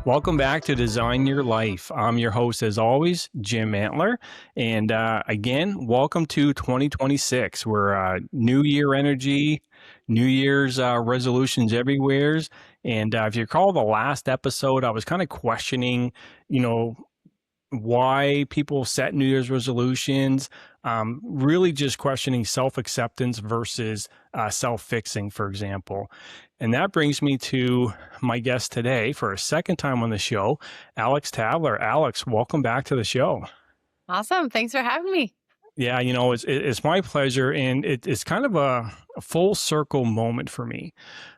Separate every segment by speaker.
Speaker 1: Welcome back to Design Your Life. I'm your host, as always, Jim Mantler. And again, welcome to 2026. We're New Year energy, New Year's resolutions everywhere. And if you recall the last episode, I was kind of questioning, why people set New Year's resolutions, really just questioning self-acceptance versus self-fixing, for example. And that brings me to my guest today for a second time on the show, Alex Tadler. Alex, welcome back to the show.
Speaker 2: Awesome. Thanks for having me.
Speaker 1: Yeah, it's my pleasure, and it's kind of a full circle moment for me.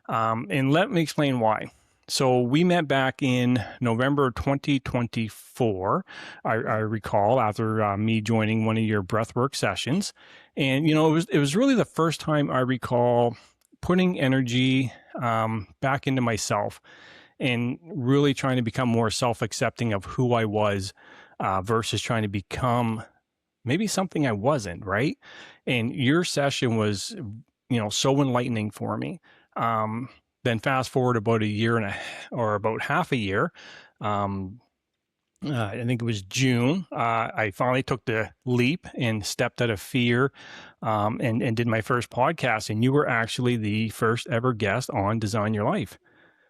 Speaker 1: And let me explain why. So we met back in November 2024, I recall, after me joining one of your breathwork sessions. And, it was really the first time I recall putting energy back into myself and really trying to become more self-accepting of who I was versus trying to become maybe something I wasn't, right? And your session was, so enlightening for me. Then fast forward about a year or about half a year. I think it was June. I finally took the leap and stepped out of fear and did my first podcast. And you were actually the first ever guest on Design Your Life.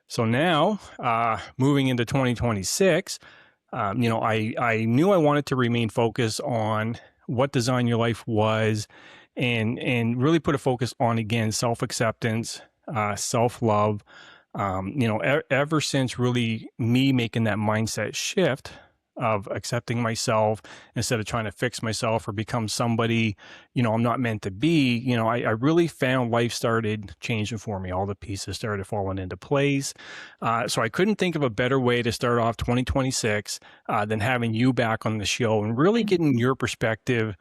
Speaker 1: So now, moving into 2026, I knew I wanted to remain focused on what Design Your Life was and really put a focus on, again, self-acceptance, self-love. Ever since really me making that mindset shift of accepting myself instead of trying to fix myself or become somebody, I'm not meant to be, I really found life started changing for me. All the pieces started falling into place. So I couldn't think of a better way to start off 2026 than having you back on the show and really getting your perspective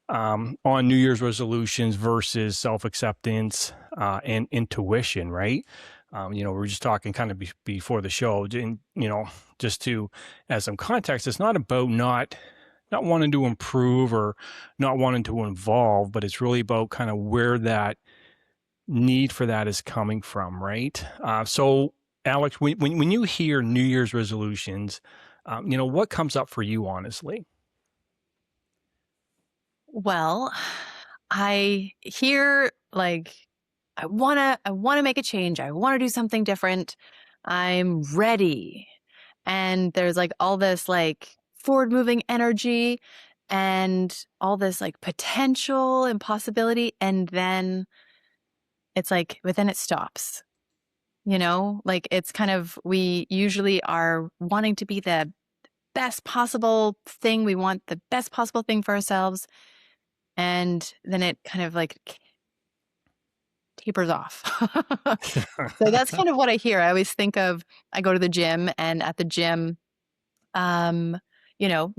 Speaker 1: on New Year's resolutions versus self-acceptance and intuition, right? We were just talking kind of before the show, and, just to add some context, it's not about not wanting to improve or not wanting to evolve, but it's really about kind of where that need for that is coming from, right? So, Alex, when you hear New Year's resolutions, what comes up for you, honestly?
Speaker 2: Well, I hear I wanna make a change. I wanna do something different. I'm ready. And there's all this forward moving energy and all this potential and possibility. And then but then it stops. It's kind of, we usually are wanting to be the best possible thing. We want the best possible thing for ourselves. And then it kind of tapers off. So that's kind of what I hear. I always think of, I go to the gym, and at the gym,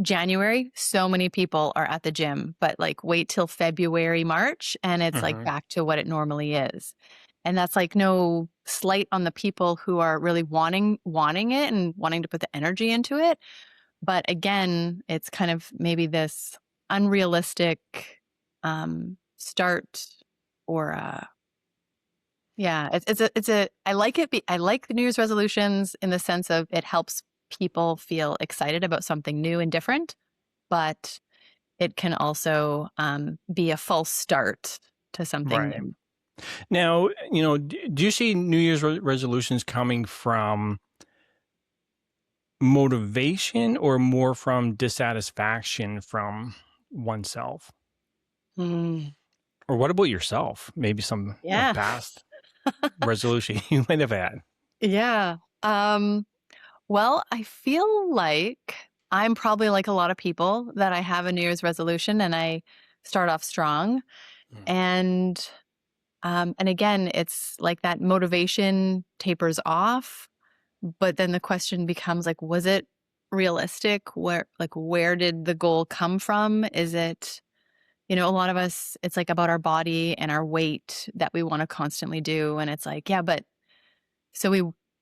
Speaker 2: January, so many people are at the gym, but wait till February, March, and it's back to what it normally is. And that's no slight on the people who are really wanting it and wanting to put the energy into it. But again, it's kind of maybe this unrealistic start, or I like it. I like the New Year's resolutions in the sense of it helps people feel excited about something new and different, but it can also be a false start to something new.
Speaker 1: Now, do you see New Year's resolutions coming from motivation or more from dissatisfaction from oneself? Or what about yourself? Maybe some past resolution you might have had.
Speaker 2: Yeah. Well, I feel like I'm probably like a lot of people, that I have a New Year's resolution and I start off strong. And again, it's like that motivation tapers off, but then the question becomes was it realistic? Where did the goal come from? Is it, a lot of us, it's about our body and our weight that we want to constantly do. And it's but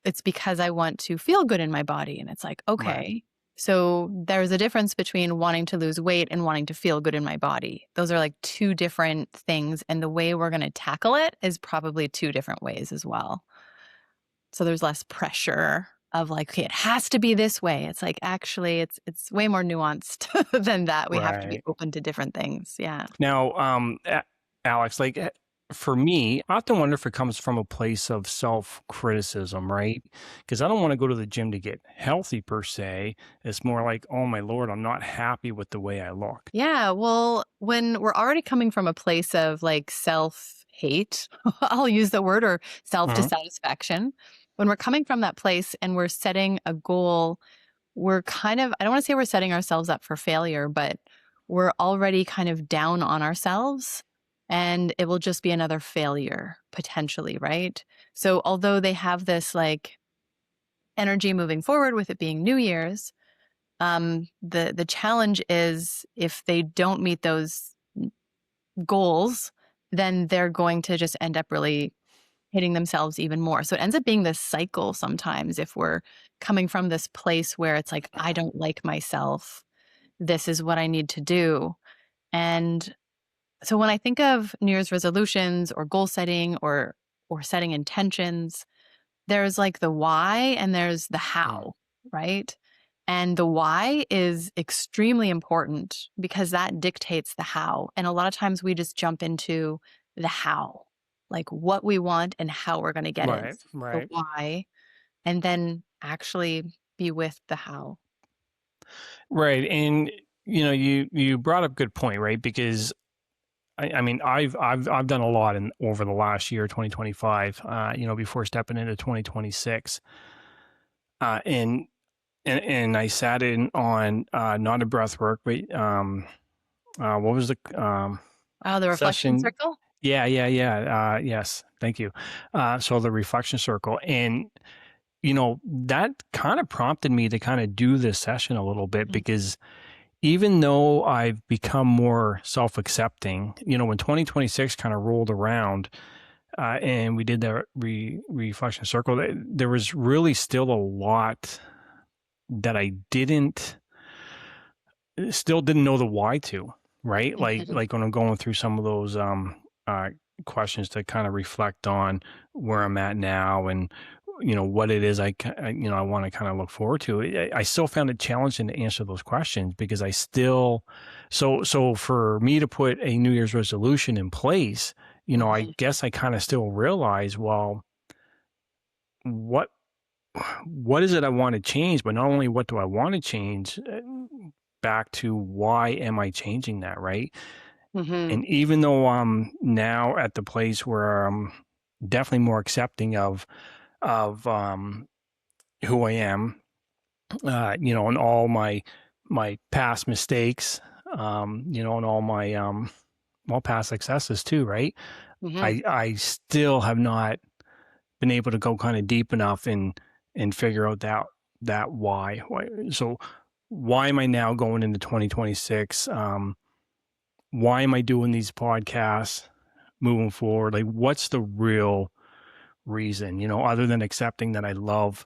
Speaker 2: it's because I want to feel good in my body. And it's okay. Right. So there's a difference between wanting to lose weight and wanting to feel good in my body. Those are two different things. And the way we're going to tackle it is probably two different ways as well. So there's less pressure of like, okay, it has to be this way. It's like actually it's way more nuanced than that. We have to be
Speaker 1: Right.
Speaker 2: open to different things. Yeah.
Speaker 1: Now, Alex, like for me, I often wonder if it comes from a place of self-criticism, right? Because I don't want to go to the gym to get healthy per se. It's more like, oh my Lord, I'm not happy with the way I look.
Speaker 2: Yeah, well, when we're already coming from a place of like self-hate, I'll use the word, or
Speaker 1: Uh-huh.
Speaker 2: self-dissatisfaction, when we're coming from that place and we're setting a goal, we're kind of, I don't want to say we're setting ourselves up for failure, but we're already kind of down on ourselves and it will just be another failure potentially, right? So although they have this like energy moving forward with it being New Year's, the challenge is if they don't meet those goals, then they're going to just end up really hitting themselves even more. So it ends up being this cycle sometimes if we're coming from this place where it's like, I don't like myself. This is what I need to do. And so when I think of New Year's resolutions or goal setting or setting intentions, there's like the why and there's the
Speaker 1: Mm.
Speaker 2: how, right? And the why is extremely important because that dictates the how. And a lot of times we just jump into the how, like what we want and how we're going to get it.
Speaker 1: Right,
Speaker 2: The
Speaker 1: right,
Speaker 2: why, and then actually be with the how.
Speaker 1: right. And you brought up a good point, right? Because I mean, I've done a lot in over the last year, 2025. Before stepping into 2026, and and I sat in on not a breath work, but what was the
Speaker 2: Oh, the reflection
Speaker 1: session?
Speaker 2: circle?
Speaker 1: Yeah, yeah, yeah. Yes, thank you. So the reflection circle, and that kind of prompted me to kind of do this session a little bit
Speaker 2: Mhm,
Speaker 1: because even though I've become more self-accepting, when 2026 kind of rolled around, and we did the reflection circle, there was really still a lot that I still didn't know the why to, right?
Speaker 2: mhm,
Speaker 1: Like when I'm going through some of those uh questions to kind of reflect on where I'm at now and what it is I want to kind of look forward to. I still found it challenging to answer those questions because I still so for me to put a New Year's resolution in place, I
Speaker 2: mhm,
Speaker 1: guess I kind of still realize, well, what what is it I want to change? But not only what do I want to change, back to why am I changing that, right?
Speaker 2: mhm,
Speaker 1: And even though I'm now at the place where I'm definitely more accepting of who I am, and all my past mistakes, and all my past successes too, right?
Speaker 2: mhm,
Speaker 1: I still have not been able to go kind of deep enough and figure out that why. So why am I now going into 2026? Why am I doing these podcasts moving forward? Like, what's the real reason, other than accepting that I love,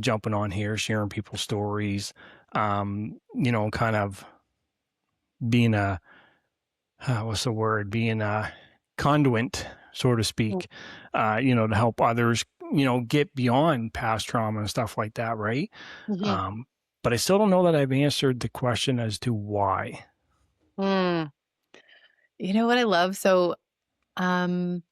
Speaker 1: jumping on here, sharing people's stories, kind of being what's the word? Being a conduit, so to
Speaker 2: mhm,
Speaker 1: speak, to help others, get beyond past trauma and stuff like that. Right.
Speaker 2: mhm.
Speaker 1: Um, but I still don't know that I've answered the question as to why.
Speaker 2: Mm. You know what I love? So, um,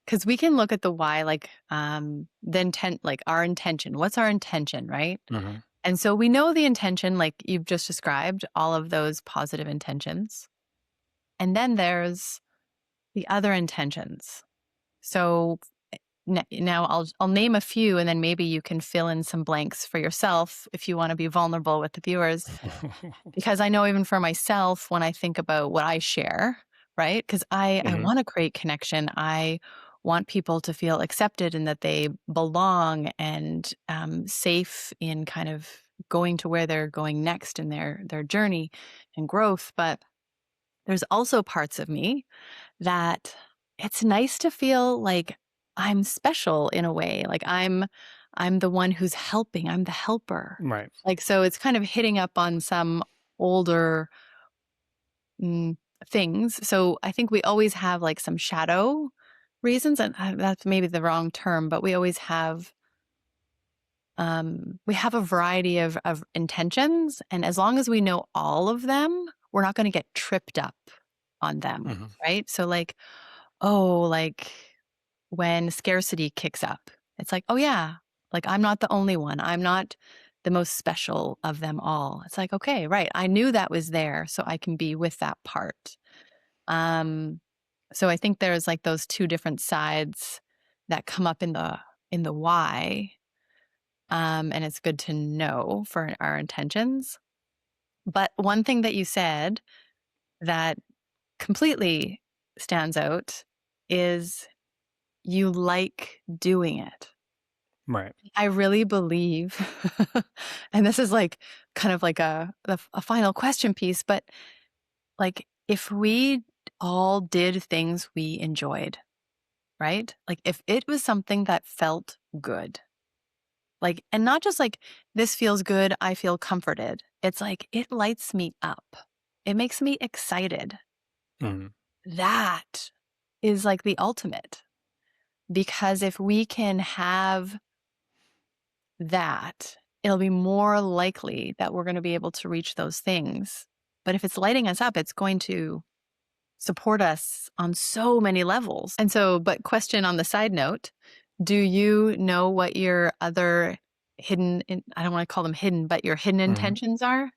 Speaker 2: because we can look at the why, like the intent, like our intention. What's our intention, right?
Speaker 1: Hmm.
Speaker 2: And so we know the intention, like you've just described, all of those positive intentions. And then there's the other intentions. So now I'll name a few, and then maybe you can fill in some blanks for yourself if you want to be vulnerable with the viewers. Because I know even for myself, when I think about what I share, right? Because I
Speaker 1: Hmm.
Speaker 2: want to create connection. I want people to feel accepted and that they belong and safe in kind of going to where they're going next in their journey and growth. But there's also parts of me that it's nice to feel like I'm special in a way. Like I'm the one who's helping. I'm the helper.
Speaker 1: Right.
Speaker 2: Like so it's kind of hitting up on some older mm, things. So I think we always have like some shadow reasons, and that's maybe the wrong term, but we always have we have a variety of intentions. And as long as we know all of them, we're not going to get tripped up on them.
Speaker 1: Hmm.
Speaker 2: Right. So, like, oh, like when scarcity kicks up, it's like, oh, yeah, like I'm not the only one. I'm not the most special of them all. It's like, okay, right. I knew that was there. So I can be with that part. Um, so I think there's like those two different sides that come up in the why. And it's good to know for our intentions. But one thing that you said that completely stands out is you like doing it.
Speaker 1: Right.
Speaker 2: I really believe, and this is like kind of like a final question piece, but like if we all did things we enjoyed, right? Like if it was something that felt good, like, and not just like this feels good, I feel comforted. It's like it lights me up. It makes me excited.
Speaker 1: Hmm.
Speaker 2: That is like the ultimate. Because if we can have that, it'll be more likely that we're going to be able to reach those things. But if it's lighting us up, it's going to support us on so many levels. And so, but question on the side note, do you know what your other I don't want to call them hidden, but your hidden
Speaker 1: Hmm.
Speaker 2: intentions are?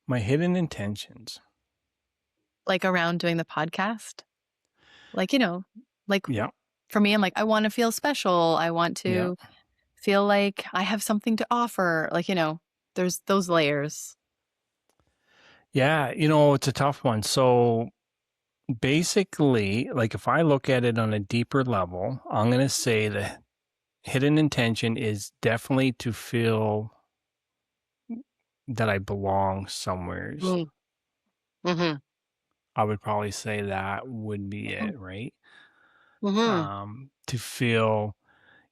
Speaker 1: My hidden intentions.
Speaker 2: Like around doing the podcast? Like, you know, like
Speaker 1: Yeah.
Speaker 2: for me, I'm like, I want to feel special. I want
Speaker 1: Yeah.
Speaker 2: to feel like I have something to offer. Like, there's those layers.
Speaker 1: Yeah. It's a tough one. So basically, like if I look at it on a deeper level, I'm going to say the hidden intention is definitely to feel that I belong somewheres.
Speaker 2: Mm. Mhm.
Speaker 1: I would probably say that would be
Speaker 2: Mhm.
Speaker 1: it, right?
Speaker 2: Mhm.
Speaker 1: To feel,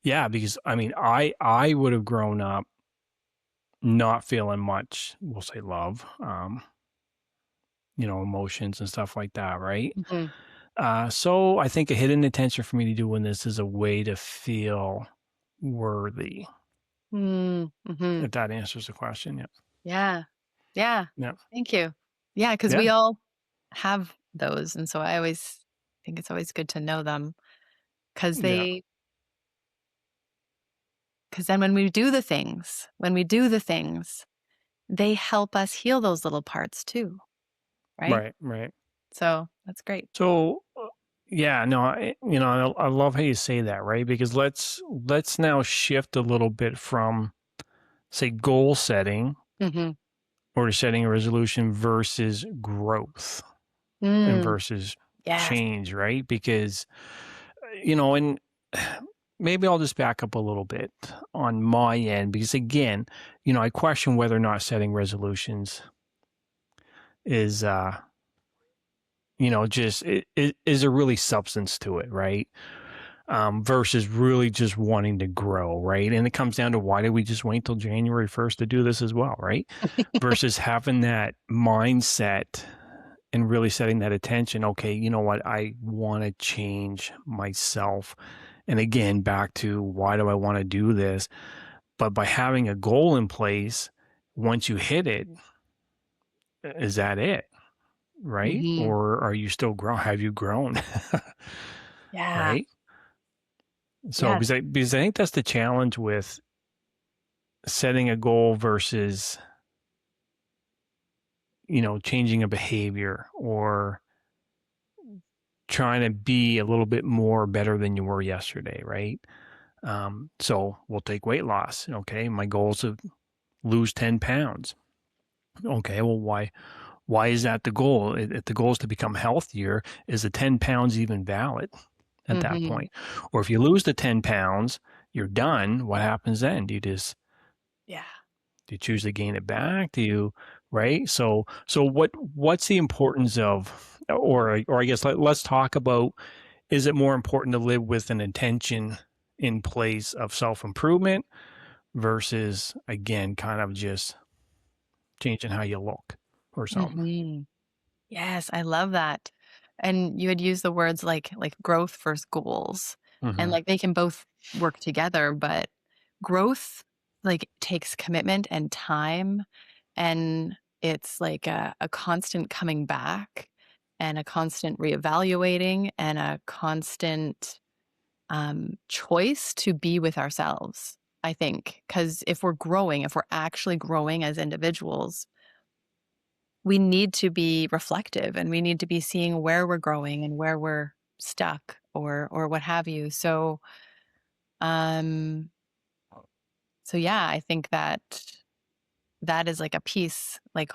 Speaker 1: yeah, because I mean, I would have grown up not feeling much, we'll say love, emotions and stuff like that, right?
Speaker 2: Mhm.
Speaker 1: So I think a hidden intention for me to doing this is a way to feel worthy,
Speaker 2: Mm. Mhm.
Speaker 1: if that answers the question. Yeah.
Speaker 2: Yeah. Yeah.
Speaker 1: Yeah.
Speaker 2: Thank you. Yeah, because
Speaker 1: Yeah.
Speaker 2: we all have those, and so I always think it's always good to know them because
Speaker 1: Yeah.
Speaker 2: then when we do the things, they help us heal those little parts too, right?
Speaker 1: Right. Right.
Speaker 2: So that's great.
Speaker 1: So, yeah, no, I love how you say that, right? Because let's now shift a little bit from, say, goal setting
Speaker 2: Mhm.
Speaker 1: or setting a resolution versus growth and
Speaker 2: Mm.
Speaker 1: versus
Speaker 2: Yes.
Speaker 1: change, right? Because, and maybe I'll just back up a little bit on my end because again, I question whether or not setting resolutions is, just it is a really substance to it, right? Versus really just wanting to grow, right? And it comes down to why did we just wait till January 1st to do this as well, right? Versus having that mindset and really setting that attention. Okay, you know what? I want to change myself. And again, back to why do I want to do this? But by having a goal in place, once you hit it, is that it? Right?
Speaker 2: Mhm.
Speaker 1: Or are you still grown? Have you grown?
Speaker 2: Yeah.
Speaker 1: Right? So
Speaker 2: Yes.
Speaker 1: because I think that's the challenge with setting a goal versus, changing a behavior or trying to be a little bit more better than you were yesterday, right? So we'll take weight loss. Okay. My goal is to lose 10 pounds. Okay. Well, why is that the goal? If the goal is to become healthier, is the 10 pounds even valid at that
Speaker 2: Mhm.
Speaker 1: point? Or if you lose the 10 pounds, you're done. What happens then?
Speaker 2: Yeah.
Speaker 1: Do you choose to gain it back? Do you, right? So what's the importance of, or I guess let's talk about, is it more important to live with an intention in place of self-improvement versus again kind of just changing how you look or something?
Speaker 2: Mhm. Yes, I love that. And you had used the words like growth versus goals. And
Speaker 1: Hmm.
Speaker 2: like they can both work together, but growth like takes commitment and time, and it's like a constant coming back and a constant reevaluating and a constant choice to be with ourselves, I think. Because if we're actually growing as individuals, we need to be reflective and we need to be seeing where we're growing and where we're stuck or what have you. Um, so yeah, I think that that is like a piece, like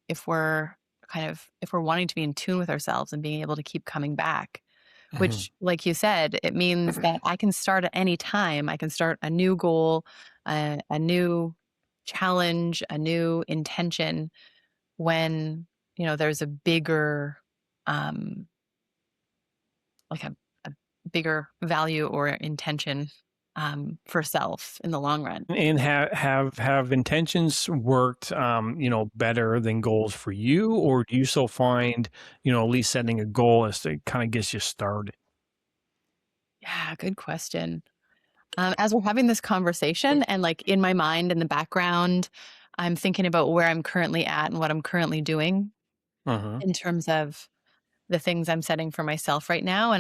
Speaker 2: if we're if we're wanting to be in tune with ourselves and being able to keep coming back,
Speaker 1: Mhm.
Speaker 2: which, like you said, it means that I can start at any time. I can start a new goal, a new challenge, a new intention when, there's a bigger, um, like a bigger value or intention for self in the long run.
Speaker 1: And have intentions worked, better than goals for you, or do you still find, at least setting a goal as to kind of gets you started?
Speaker 2: Yeah, good question. As we're having this conversation and like in my mind in the background, I'm thinking about where I'm currently at and what I'm currently doing
Speaker 1: Uh-huh.
Speaker 2: in terms of the things I'm setting for myself right now.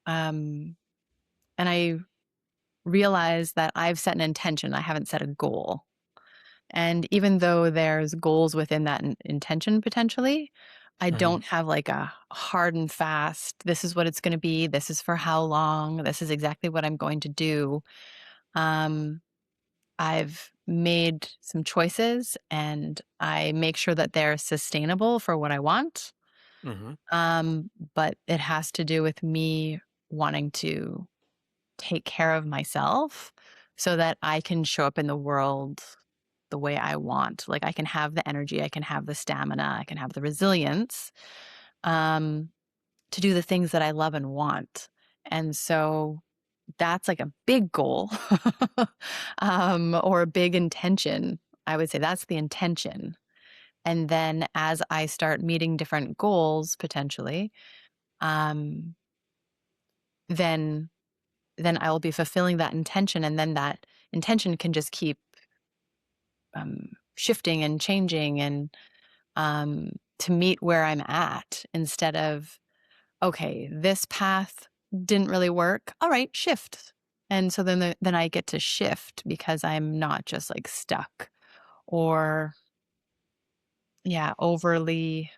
Speaker 2: Um, and I realize that I've set an intention. I haven't set a goal. And even though there's goals within that intention potentially, I
Speaker 1: Mhm.
Speaker 2: don't have like a hard and fast, this is what it's going to be. This is for how long. This is exactly what I'm going to do. Um, I've made some choices and I make sure that they're sustainable for what I want.
Speaker 1: Mhm.
Speaker 2: But it has to do with me wanting to take care of myself so that I can show up in the world the way I want. Like I can have the energy, I can have the stamina, I can have the resilience um, to do the things that I love and want. And so that's like a big goal or a big intention. I would say that's the intention. And then as I start meeting different goals potentially, um, then then I will be fulfilling that intention, and then that intention can just keep shifting and changing and to meet where I'm at instead of okay, this path didn't really work. All right, shift. And so then I get to shift because I'm not just like stuck or yeah, overly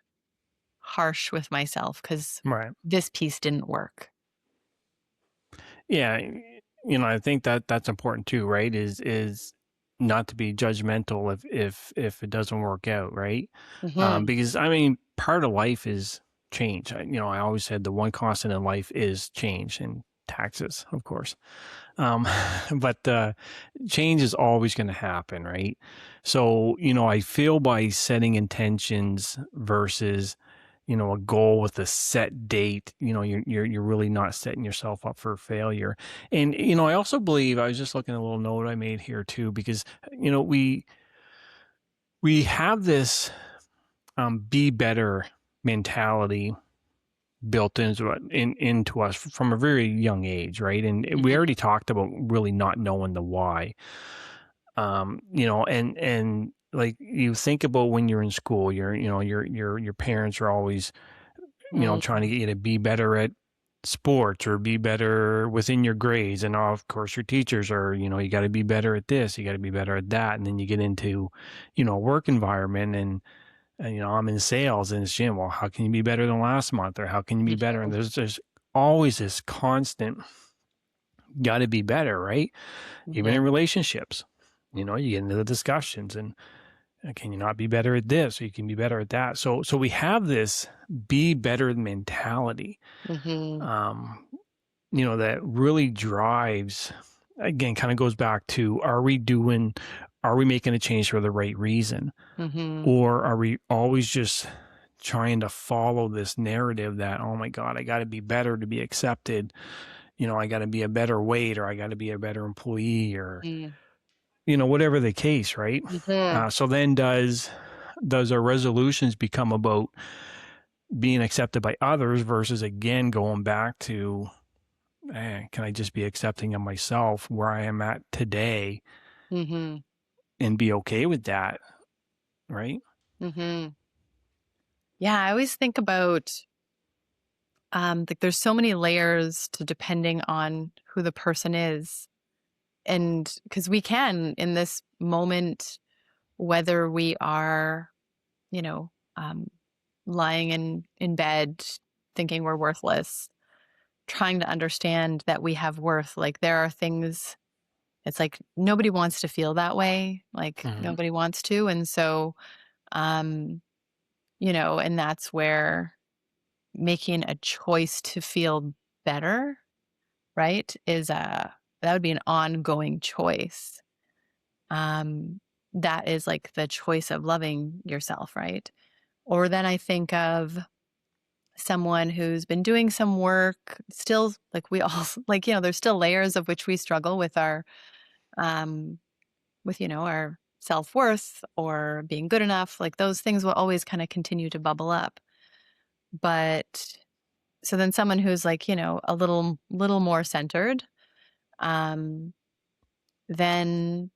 Speaker 2: harsh with myself because
Speaker 1: Right.
Speaker 2: this piece didn't work.
Speaker 1: Yeah, I think that that's important too, right? Is not to be judgmental if it doesn't work out, right?
Speaker 2: Hmm.
Speaker 1: Because I mean, part of life is change. I always said the one constant in life is change and taxes, of course. Um, but change is always going to happen, right? So, I feel by setting intentions versus, a goal with a set date, you're really not setting yourself up for failure. And, I also believe I was just looking at a little note I made here too, because, we have this be better mentality built into us from a very young age, right? And we
Speaker 2: Hmm.
Speaker 1: already talked about really not knowing the why. And like you think about when you're in school, your parents are always, trying to
Speaker 2: Hmm.
Speaker 1: get you to be better at sports or be better within your grades. And of course your teachers are, you got to be better at this, you got to be better at that. And then you get into, a work environment and I'm in sales and it's Jim. Well, how can you be better than last month? Or how can you be better? And there's always this constant got to be better, right? Even in
Speaker 2: Hmm.
Speaker 1: relationships, you get into the discussions and can you not be better at this? Or you can be better at that. So we have this be better mentality,
Speaker 2: Hmm.
Speaker 1: um, that really drives, again, kind of goes back to, are we making a change for the right reason?
Speaker 2: Hmm.
Speaker 1: Or are we always just trying to follow this narrative that, oh my God, I got to be better to be accepted. I got to be a better weight or I got to be a better employee or,
Speaker 2: Hmm.
Speaker 1: whatever the case, right?
Speaker 2: Hmm.
Speaker 1: So then does our resolutions become about being accepted by others versus again going back to can I just be accepting of myself where I am at today
Speaker 2: Mhm.
Speaker 1: and be okay with that, right?
Speaker 2: Mhm. Yeah, I always think about like there's so many layers to depending on who the person is. And because we can in this moment, whether we are, you know, um, lying in bed thinking we're worthless, trying to understand that we have worth. Like there are things, it's like nobody wants to feel that way. Like
Speaker 1: Mhm,
Speaker 2: nobody wants to. And so, um, and that's where making a choice to feel better, right, is that would be an ongoing choice. Um, that is like the choice of loving yourself, right? Or then I think of someone who's been doing some work, still like we all like, there's still layers of which we struggle with our um our self-worth or being good enough. Like those things will always kind of continue to bubble up. But so then someone who's like, a little more centered, um, then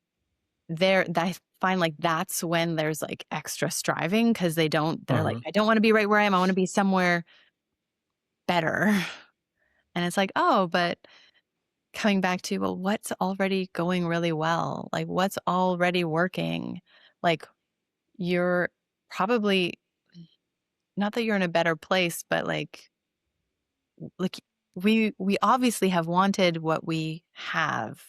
Speaker 2: I find like that's when there's like extra striving because they're like,
Speaker 1: mhm,
Speaker 2: I don't want to be right where I am. I want to be somewhere better. And it's like, oh, but coming back to, well, what's already going really well? Like what's already working? Like you're probably not that you're in a better place, but like we obviously have wanted what we have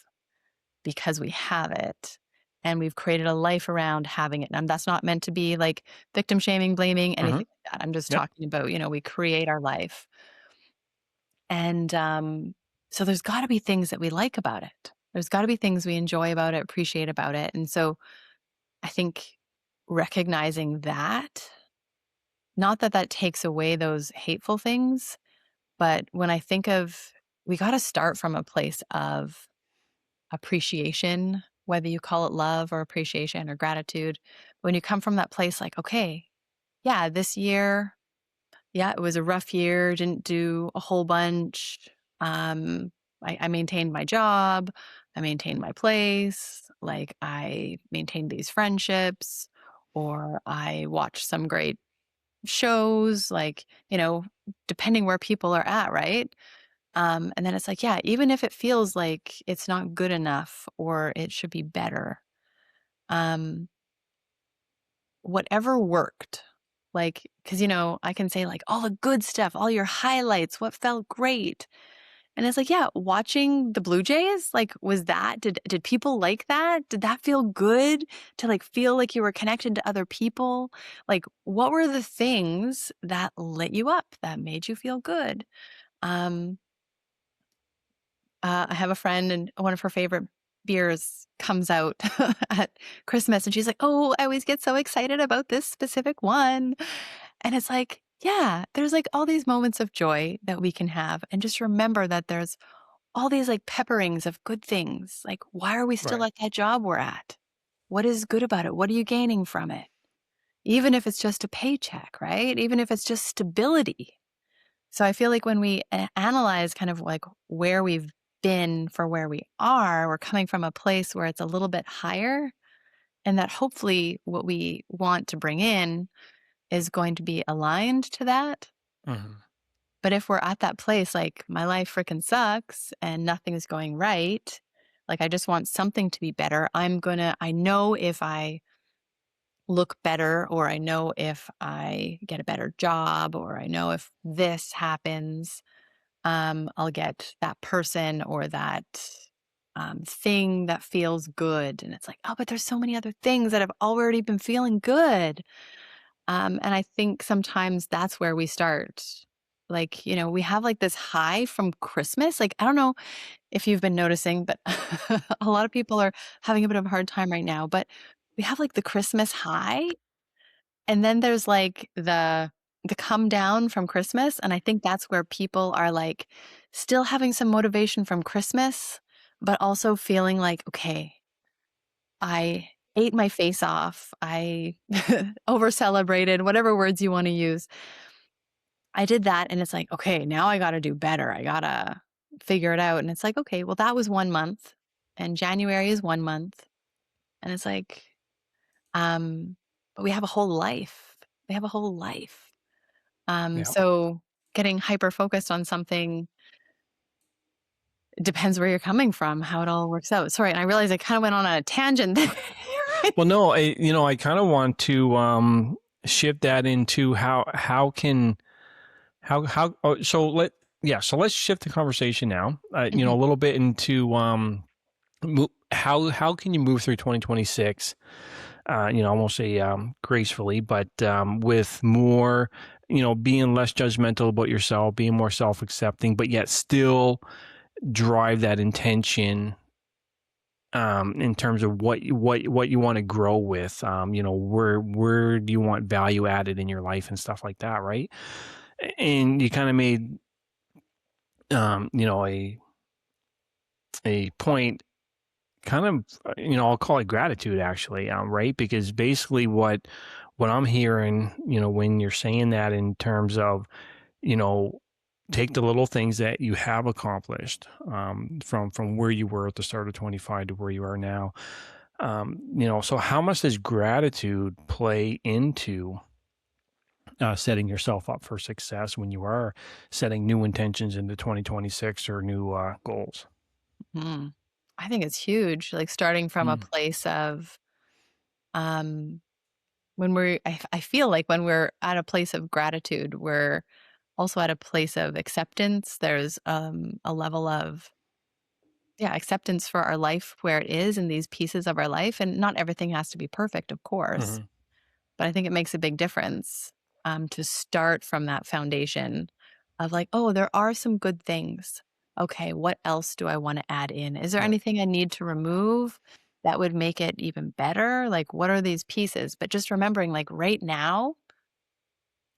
Speaker 2: because we have it, and we've created a life around having it. And that's not meant to be like victim shaming, blaming,
Speaker 1: mhm,
Speaker 2: anything like that. I'm just
Speaker 1: yep,
Speaker 2: talking about, we create our life. And so there's got to be things that we like about it. There's got to be things we enjoy about it, appreciate about it. And so I think recognizing that, not that that takes away those hateful things, but when I think of, we got to start from a place of appreciation, whether you call it love or appreciation or gratitude. When you come from that place, like, okay, yeah, this year, yeah, it was a rough year, didn't do a whole bunch. I maintained my job, I maintained my place, like I maintained these friendships, or I watched some great shows, like, depending where people are at, right? And then it's like, yeah, even if it feels like it's not good enough or it should be better, um, whatever worked. Like, because, I can say like all the good stuff, all your highlights, what felt great. And it's like, yeah, watching the Blue Jays, like, did people like that? Did that feel good to like feel like you were connected to other people? Like, what were the things that lit you up, that made you feel good? Um, I have a friend, and one of her favorite beers comes out at Christmas, and she's like, "Oh, I always get so excited about this specific one." And it's like, yeah, there's like all these moments of joy that we can have, and just remember that there's all these like pepperings of good things. Like, why are we still
Speaker 1: right,
Speaker 2: at that job we're at? What is good about it? What are you gaining from it? Even if it's just a paycheck, right? Even if it's just stability. So I feel like when we analyze kind of like where we've been for where we are, we're coming from a place where it's a little bit higher, and that hopefully what we want to bring in is going to be aligned to that.
Speaker 1: mhm,
Speaker 2: But if we're at that place, like my life freaking sucks and nothing's going right, like I just want something to be better, I know if I look better, or I know if I get a better job, or I know if this happens, I'll get that person or that thing that feels good. And it's like, oh, but there's so many other things that have already been feeling good. And I think sometimes that's where we start. Like, we have like this high from Christmas. Like, I don't know if you've been noticing, but a lot of people are having a bit of a hard time right now. But we have like the Christmas high, and then there's like the come down from Christmas, and I think that's where people are like still having some motivation from Christmas, but also feeling like, okay, I ate my face off. I over celebrated, whatever words you want to use. I did that, and it's like, okay, now I got to do better. I got to figure it out. And it's like, okay, well, that was 1 month, and January is 1 month. And it's like, but we have a whole life. We have a whole life.
Speaker 1: Yeah.
Speaker 2: So getting hyper focused on something, it depends where you're coming from, how it all works out. Sorry, and I realize I kind of went on a tangent there.
Speaker 1: Well, no, I kind of want to shift that into how can how oh, so let yeah, so let's shift the conversation now. A
Speaker 2: Mhm,
Speaker 1: little bit into how can you move through 2026? I won't say gracefully, but with more, being less judgmental about yourself, being more self accepting, but yet still drive that intention in terms of what you want to grow with. Where do you want value added in your life and stuff like that, right? And you kind of made a point, kind of, I'll call it gratitude actually, right? Because basically what I'm hearing, when you're saying that in terms of, you know, take the little things that you have accomplished, from where you were at the start of 25 to where you are now. So how much does gratitude play into setting yourself up for success when you are setting new intentions into 2026 or new goals?
Speaker 2: mhm. I think it's huge, like, starting from a
Speaker 1: Mm.
Speaker 2: place of, um, when I feel like when we're at a place of gratitude, we're also at a place of acceptance. There's, a level of, yeah, acceptance for our life where it is in these pieces of our life, and not everything has to be perfect, of course,
Speaker 1: Hmm.
Speaker 2: but I think it makes a big difference, to start from that foundation of like, "Oh, there are some good things. Okay, what else do I wanna add in? Is there
Speaker 1: Right.
Speaker 2: anything I need to remove that would make it even better? Like, what are these pieces?" But just remembering, like, right now,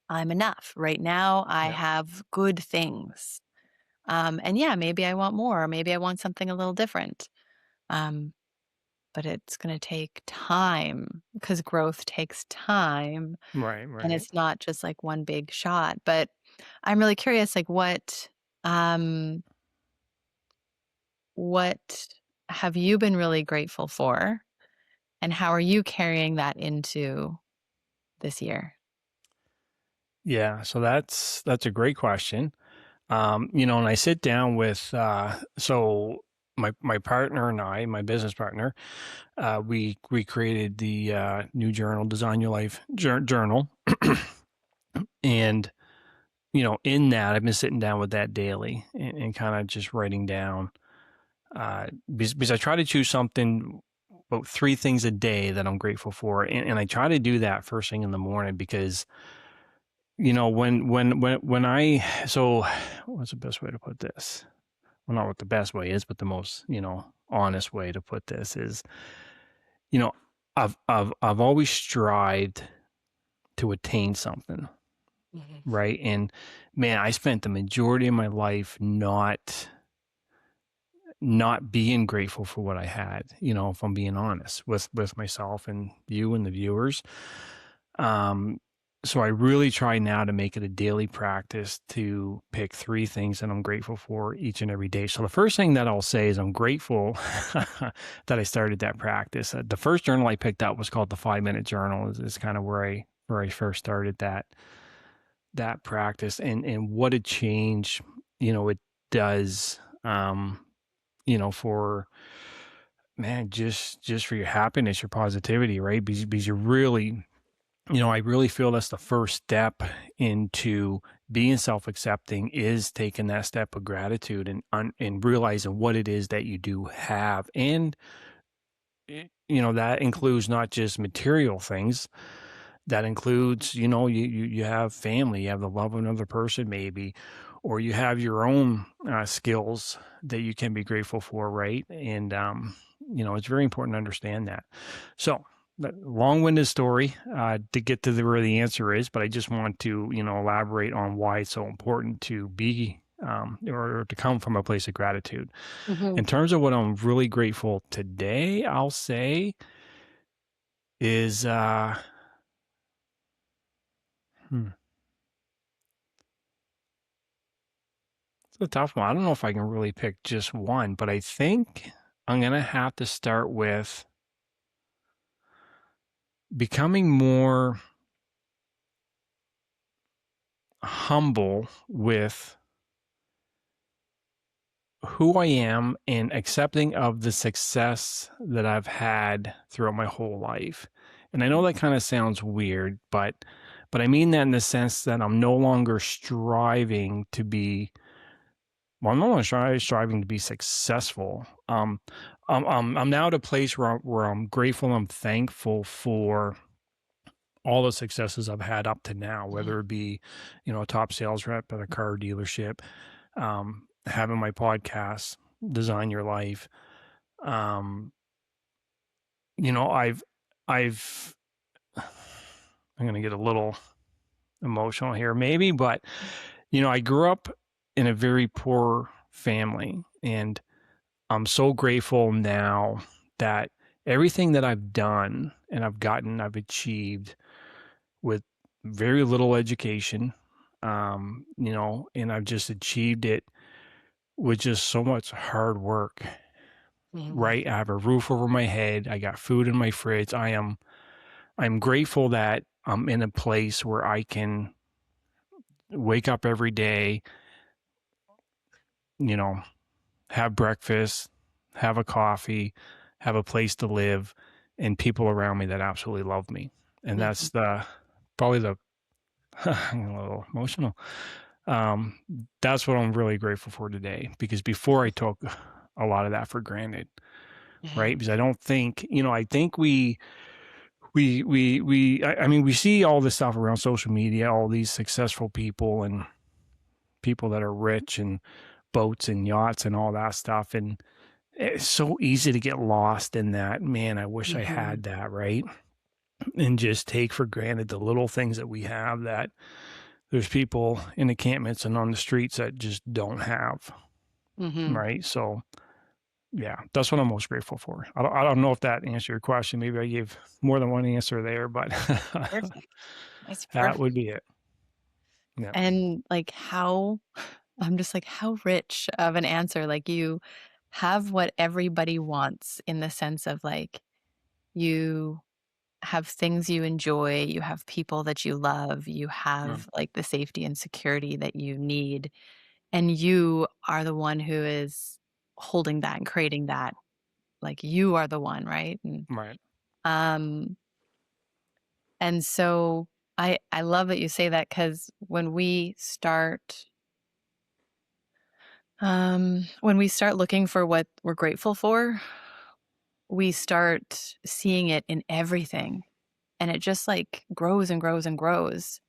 Speaker 2: I'm enough. Right now, I
Speaker 1: Yeah.
Speaker 2: have good things. And yeah, maybe I want more, or maybe I want something a little different. Um, but it's going to take time because growth takes time,
Speaker 1: Right.
Speaker 2: and
Speaker 1: Right.
Speaker 2: it's not just like one big shot. But I'm really curious, like um, what have you been really grateful for, and how are you carrying that into this year?
Speaker 1: Yeah. So that's a great question. And I sit down with my partner and I, my business partner, we created the new journal, Design Your Life Journal, and in that I've been sitting down with that daily and kind of just writing down, because I try to choose something, about three things a day that I'm grateful for, and I try to do that first thing in the morning because when I so what's the best way to put this? Well, not what the best way is, but the most, honest way to put this is, you know, I've always strived to attain something,
Speaker 2: Mhm.
Speaker 1: right? And man, I spent the majority of my life not being grateful for what I had, if I'm being honest with myself and you and the viewers. Um, so I really try now to make it a daily practice to pick three things that I'm grateful for each and every day. So the first thing that I'll say is I'm grateful that I started that practice. The first journal I picked up was called the 5 Minute Journal. Is kind of where I first started that practice, and what a change, it does, for, man, just for your happiness, your positivity, right? Because you're really, I really feel that's the first step into being self-accepting, is taking that step of gratitude and realizing what it is that you do have. And that includes not just material things. That includes, you have family, you have the love of another person maybe, or you have your own skills that you can be grateful for, right? And it's very important to understand that. So, long-winded story to get to where the answer is, but I just want to, elaborate on why it's so important to be, or to come from a place of gratitude.
Speaker 2: Mhm.
Speaker 1: In terms of what I'm really grateful today, I'll say is hmm, a tough one. I don't know if I can really pick just one, but I think I'm gonna have to start with becoming more humble with who I am and accepting of the success that I've had throughout my whole life. And I know that kind of sounds weird, but I mean that in the sense that I'm no longer striving to be well, I'm no longer striving to be successful. I'm now at a place where I'm grateful, I'm thankful for all the successes I've had up to now,
Speaker 2: Mhm.
Speaker 1: whether it be, a top sales rep at a car dealership, having my podcast, Design Your Life. Um, you know, I've, I'm going to get a little emotional here, maybe, but, I grew up in a very poor family, and I'm so grateful now that everything that I've done and I've achieved with very little education, and I've just achieved it with just so much hard work,
Speaker 2: Mhm.
Speaker 1: right? I have a roof over my head. I got food in my fridge. I'm grateful that I'm in a place where I can wake up every day, you know, have breakfast, have a coffee, have a place to live, and people around me that absolutely love me. And
Speaker 2: Mhm.
Speaker 1: that's probably the I'm a little emotional. Um, that's what I'm really grateful for today because before I took a lot of that for granted, right?
Speaker 2: Mhm.
Speaker 1: Because I don't think, I think I mean, we see all this stuff around social media, all these successful people and people that are rich and boats and yachts and all that stuff. And it's so easy to get lost in that. Man, I wish I
Speaker 2: Mhm.
Speaker 1: had that, right? And just take for granted the little things that we have that there's people in encampments and on the streets that just don't have,
Speaker 2: Mhm.
Speaker 1: right? So, yeah, that's what I'm most grateful for. I don't know if that answered your question. Maybe I gave more than one answer there, but
Speaker 2: Perfect. That's
Speaker 1: that would
Speaker 2: perfect.
Speaker 1: be it. Yeah.
Speaker 2: And like how I'm just like how rich of an answer. Like you have what everybody wants in the sense of like you have things you enjoy, you have people that you love, you
Speaker 1: Mm,
Speaker 2: have like the safety and security that you need, and you are the one who is holding that and creating that. Like you are the one, right?
Speaker 1: right.
Speaker 2: Um and so I love that you say that cuz when we start looking for what we're grateful for, we start seeing it in everything, and it just like grows and grows and grows.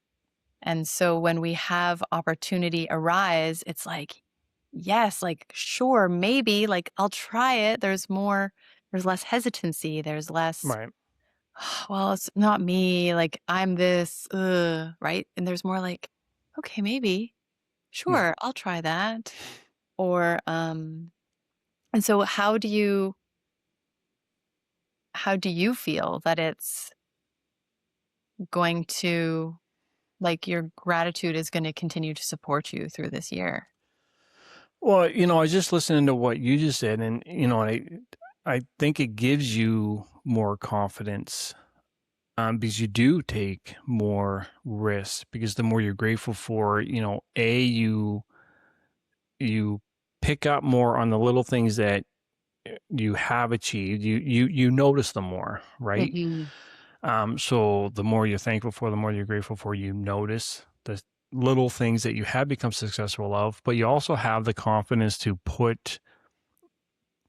Speaker 2: And so when we have opportunity arise, it's like, yes, like, sure, maybe, like, I'll try it. There's less hesitancy. There's less,
Speaker 1: Right.
Speaker 2: well, it's not me. Like, I'm this, right? And there's more like, okay, maybe,
Speaker 1: Yeah.
Speaker 2: sure, I'll try that. Or, and so how do you feel that it's going to, like, your gratitude is going to continue to support you through this year?
Speaker 1: Well, I was just listening to what you just said, and I think it gives you more confidence, because you do take more risks. Because the more you're grateful for, you pick up more on the little things that you have achieved. You notice them more, right?
Speaker 2: Mhm.
Speaker 1: So the more you're thankful for, the more you're grateful for, you notice the little things that you have become successful of, but you also have the confidence to put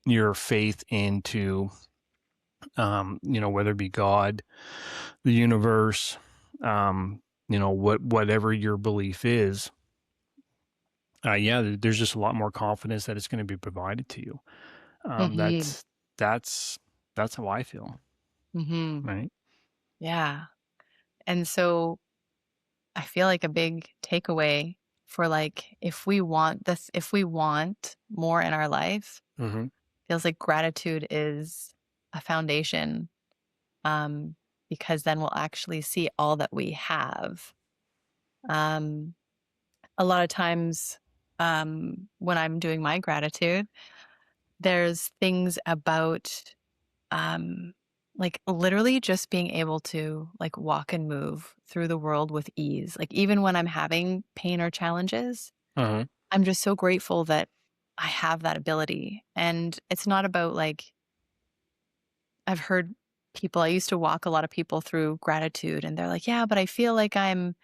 Speaker 1: your faith into, whether it be God, the universe, whatever your belief is. Yeah, there's just a lot more confidence that it's going to be provided to you. Um,
Speaker 2: Mhm.
Speaker 1: that's that's that's how I feel,
Speaker 2: Mhm.
Speaker 1: right?
Speaker 2: Yeah. And so I feel like a big takeaway for like if we want more in our life,
Speaker 1: Hmm.
Speaker 2: feels like gratitude is a foundation, um because then we'll actually see all that we have. Um a lot of times when I'm doing my gratitude. There's things about um, like literally just being able to like walk and move through the world with ease. Like even when I'm having pain or challenges,
Speaker 1: Mhm.
Speaker 2: I'm just so grateful that I have that ability. And it's not about like, I've heard people, I used to walk a lot of people through gratitude and they're like, yeah, but I feel like I'm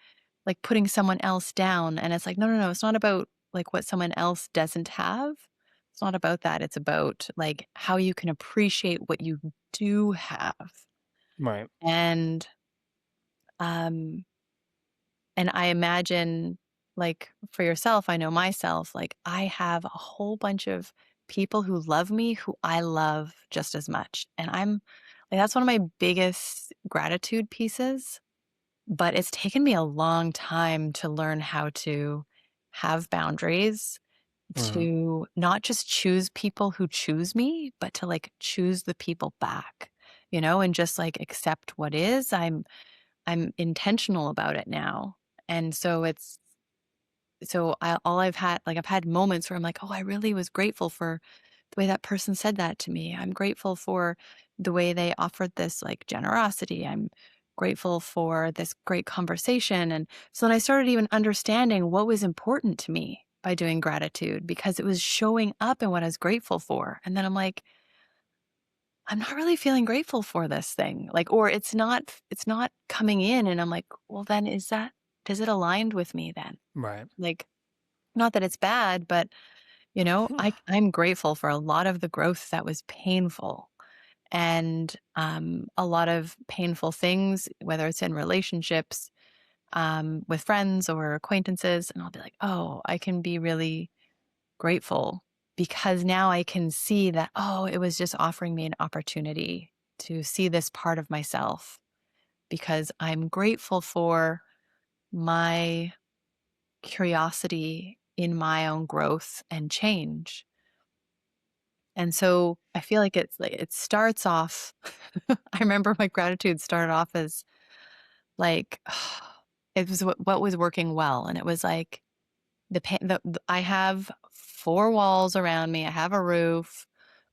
Speaker 2: like putting someone else down. And it's like, no, no, no. It's not about like what someone else doesn't have. It's not about that. It's about like how you can appreciate what you do have.
Speaker 1: Right.
Speaker 2: And um and I imagine like for yourself, I know myself, like I have a whole bunch of people who love me who I love just as much. And I'm like that's one of my biggest gratitude pieces. But it's taken me a long time to learn how to have boundaries,
Speaker 1: Mhm.
Speaker 2: to not just choose people who choose me, but to like choose the people back, and just like accept what is. I'm intentional about it now. And so all I've had, like I've had moments where I'm like, oh, I really was grateful for the way that person said that to me. I'm grateful for the way they offered this like generosity. I'm grateful for this great conversation. And so then I started even understanding what was important to me by doing gratitude because it was showing up in what I was grateful for. And then I'm like, I'm not really feeling grateful for this thing. Like, or it's not coming in. And I'm like, well, then does it aligned with me then?
Speaker 1: Right.
Speaker 2: Like, not that it's bad, but I'm grateful for a lot of the growth that was painful and a lot of painful things, whether it's in relationships with friends or acquaintances. And I'll be like, oh, I can be really grateful because now I can see that, oh, it was just offering me an opportunity to see this part of myself because I'm grateful for my curiosity in my own growth and change. And so I feel like it starts off I remember my gratitude started off as like it was what was working well and it was like I have four walls around me. I have a roof.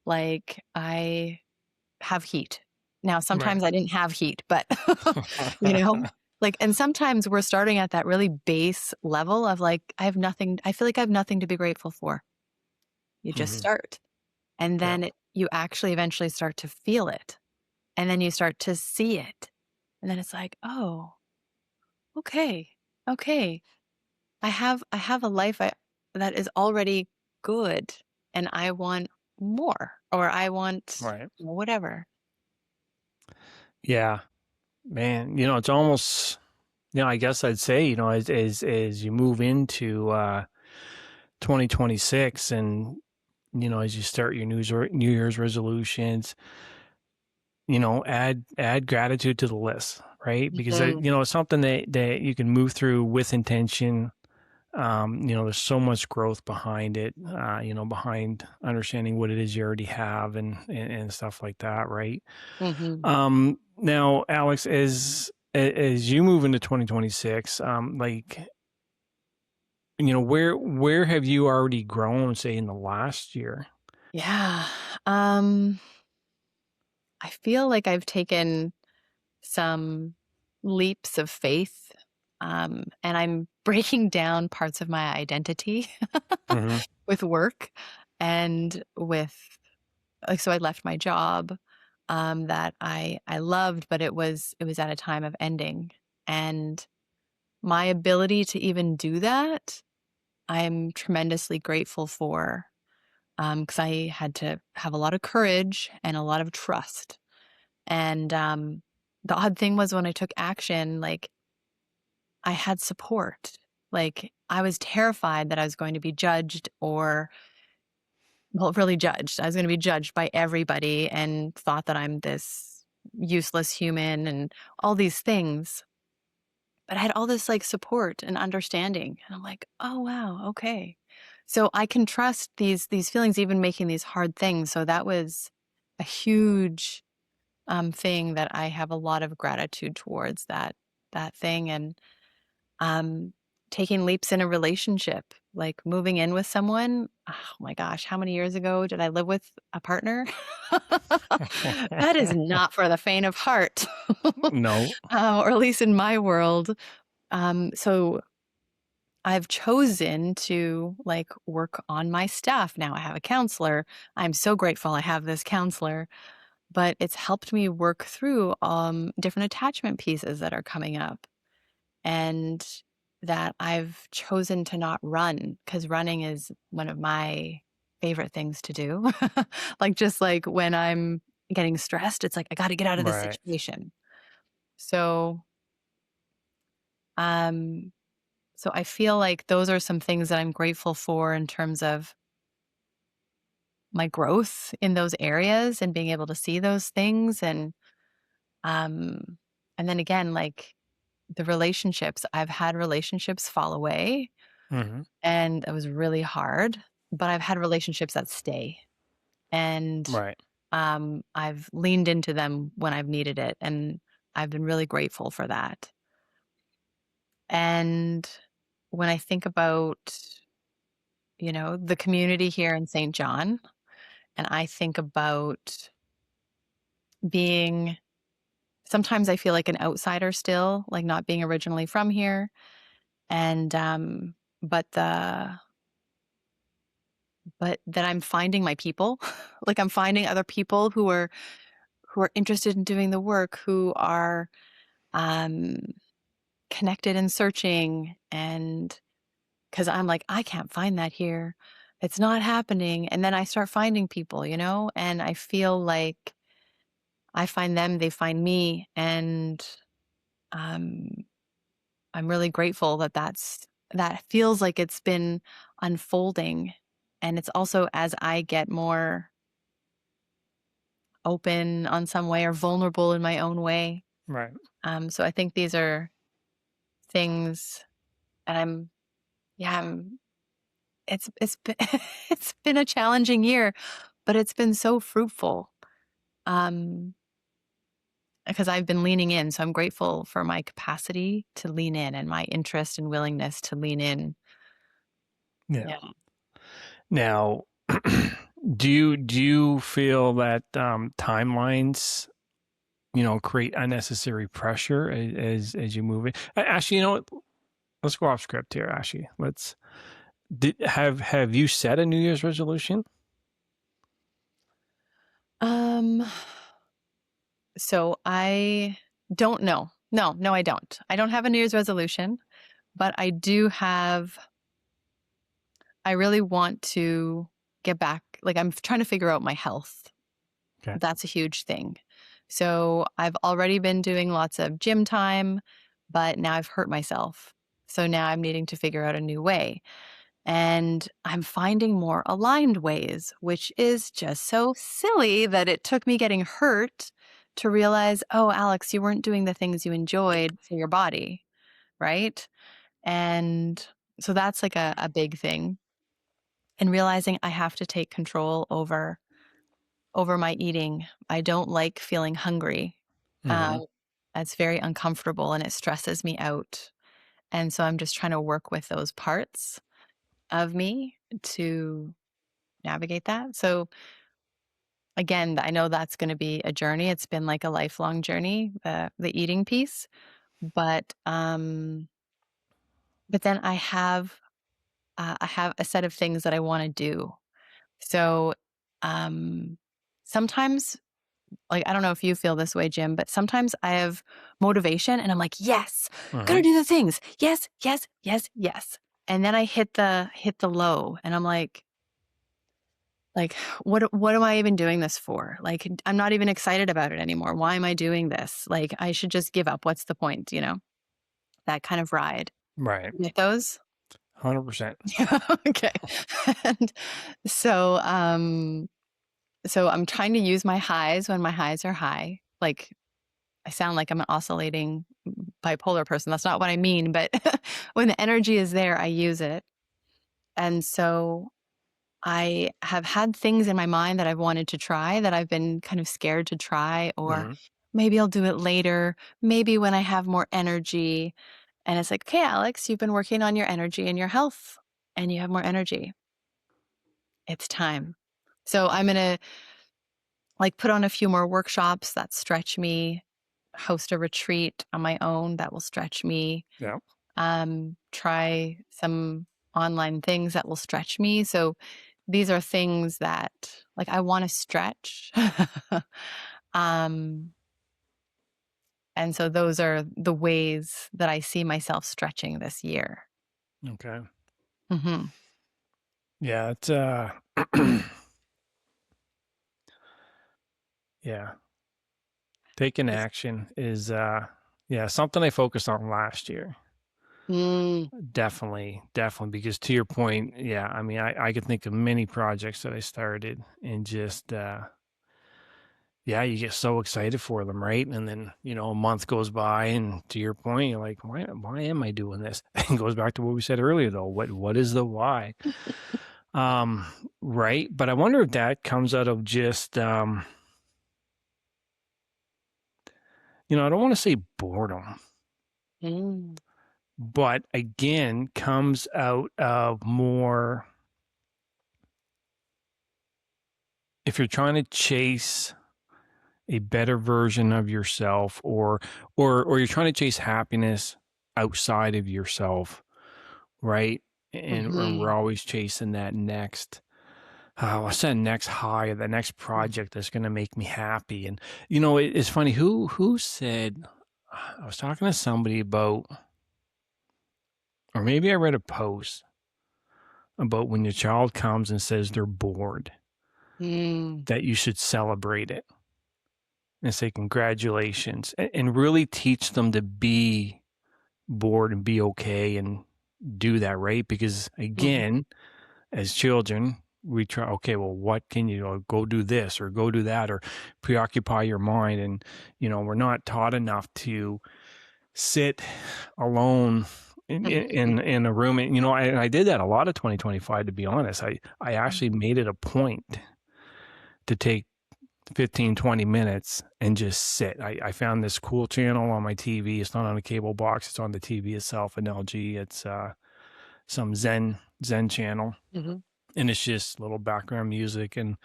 Speaker 2: Like I have heat. Now
Speaker 1: Right.
Speaker 2: sometimes I didn't have heat, but you know, like and sometimes we're starting at that really base level of like I feel like I have nothing to be grateful for. You just
Speaker 1: Mhm.
Speaker 2: start. And
Speaker 1: Yep.
Speaker 2: then you actually eventually start to feel it. And then you start to see it. And then it's like, "Oh, okay. Okay. I have a life that is already good and I want more or I want
Speaker 1: Right.
Speaker 2: whatever."
Speaker 1: Yeah. Man, it's almost, I guess I'd say, as you move into 2026 and as you start your New Year's resolutions, add gratitude to the list, right? Because
Speaker 2: Mhm.
Speaker 1: it's something that you can move through with intention. There's so much growth behind it, behind understanding what it is you already have and stuff like that, right?
Speaker 2: Mhm.
Speaker 1: Now, Alex, as you move into 2026, like, where have you already grown, say, in the last year?
Speaker 2: Yeah. Um, I feel like I've taken some leaps of faith, and I'm breaking down parts of my identity
Speaker 1: Hmm.
Speaker 2: with work and with like so I left my job that I loved, but it was at a time of ending. And my ability to even do that, I'm tremendously grateful for because I had to have a lot of courage and a lot of trust. And the odd thing was when I took action, like I had support. Like I was terrified that I was going to be judged or well, really judged. I was going to be judged by everybody and thought that I'm this useless human and all these things. But I had all this like support and understanding. And I'm like, oh wow, okay. So I can trust these feelings, even making these hard things. So that was a huge thing that I have a lot of gratitude towards that thing. And um taking leaps in a relationship, like moving in with someone. Oh my gosh, how many years ago did I live with a partner? That is not for the faint of heart,
Speaker 1: No.
Speaker 2: or at least in my world. So I've chosen to like work on my stuff. Now I have a counselor. I'm so grateful I have this counselor, but it's helped me work through different attachment pieces that are coming up, and that I've chosen to not run, because running is one of my favorite things to do. Like just like when I'm getting stressed, it's like I got to get out of this
Speaker 1: Right.
Speaker 2: situation. So, um, so I feel like those are some things that I'm grateful for in terms of my growth in those areas and being able to see those things. Um and then again, like the relationships, I've had relationships fall away,
Speaker 1: Mhm.
Speaker 2: and it was really hard, but I've had relationships that stay, and
Speaker 1: Right.
Speaker 2: I've leaned into them when I've needed it, and I've been really grateful for that. And when I think about, the community here in St. John, and I think about being, sometimes I feel like an outsider still, like not being originally from here. And but the but that I'm finding my people. Like I'm finding other people who are interested in doing the work, who are um connected and searching, and because I'm like, I can't find that here. It's not happening. And then I start finding people, and I feel like I find them, they find me. And um, I'm really grateful that that feels like it's been unfolding. And it's also as I get more open on some way or vulnerable in my own way.
Speaker 1: Right.
Speaker 2: So I think these are things, and yeah, it's been, it's been a challenging year, but it's been so fruitful. Um, because I've been leaning in. So I'm grateful for my capacity to lean in and my interest and willingness to lean in.
Speaker 1: Yeah.
Speaker 2: Yeah.
Speaker 1: Now, do you feel that timelines, create unnecessary pressure as you move it? Actually, let's go off script here. Actually, have you set a New Year's resolution?
Speaker 2: Um, so I don't know. No, I don't. I don't have a New Year's resolution, but I really want to get back. Like I'm trying to figure out my health.
Speaker 1: Okay.
Speaker 2: That's a huge thing. So I've already been doing lots of gym time, but now I've hurt myself. So now I'm needing to figure out a new way. And I'm finding more aligned ways, which is just so silly that it took me getting hurt to realize, oh, Alex, you weren't doing the things you enjoyed for your body. Right. And so that's like a big thing. And realizing I have to take control over my eating. I don't like feeling hungry.
Speaker 1: Mhm.
Speaker 2: Um, it's very uncomfortable and it stresses me out. And so I'm just trying to work with those parts of me to navigate that. So again, I know that's going to be a journey. It's been like a lifelong journey, the eating piece. But then I have a set of things that I want to do. So um, sometimes, like, I don't know if you feel this way, Jim, but sometimes I have motivation and I'm like, yes, gonna
Speaker 1: Mhm.
Speaker 2: do the things. Yes, yes, yes, yes. And then I hit the low and I'm like, what am I even doing this for? Like, I'm not even excited about it anymore. Why am I doing this? Like, I should just give up. What's the point? That kind of ride.
Speaker 1: Right.
Speaker 2: You get those?
Speaker 1: 100%.
Speaker 2: Okay. And so, so I'm trying to use my highs when my highs are high. Like, I sound like I'm an oscillating bipolar person. That's not what I mean, but when the energy is there, I use it. And so I have had things in my mind that I've wanted to try that I've been kind of scared to try, or
Speaker 1: Mhm.
Speaker 2: maybe I'll do it later, maybe when I have more energy. And it's like, okay, Alex, you've been working on your energy and your health, and you have more energy. It's time. So I'm going to like put on a few more workshops that stretch me, host a retreat on my own that will stretch me,
Speaker 1: Yeah.
Speaker 2: try some online things that will stretch me. So these are things that like I want to stretch. um, and so those are the ways that I see myself stretching this year.
Speaker 1: Okay.
Speaker 2: Hmm.
Speaker 1: Yeah. It's yeah. Taking action is yeah, something I focused on last year.
Speaker 2: Mm,
Speaker 1: Definitely, definitely. Because to your point, yeah, I mean, I could think of many projects that I started and just yeah, you get so excited for them, right? And then, a month goes by and to your point, you're like, why am I doing this? And it goes back to what we said earlier though. What is the why? Um, right. But I wonder if that comes out of just I don't want to say boredom,
Speaker 2: mm,
Speaker 1: but again, comes out of more if you're trying to chase a better version of yourself or you're trying to chase happiness outside of yourself, right? And we're
Speaker 2: mhm,
Speaker 1: always chasing that next what's that next high or the next
Speaker 2: mm,
Speaker 1: project that's going to make me happy. And it's funny who said I was talking to somebody about, or maybe I read a post about when your child comes and says they're bored,
Speaker 2: mm,
Speaker 1: that you should celebrate it and say congratulations and really teach them to be bored and be okay and do that, right? Because
Speaker 2: mhm,
Speaker 1: again, as children, we try, okay, well, what can you do? Go do this or go do that or preoccupy your mind. And, we're not taught enough to sit alone
Speaker 2: mhm,
Speaker 1: in a room. And, I did that a lot of 2025, to be honest. I actually made it a point to take 15, 20 minutes and just sit. I found this cool channel on my TV. It's not on a cable box. It's on the TV itself, an LG. It's some Zen channel.
Speaker 2: mhm,
Speaker 1: And it's just little background music and,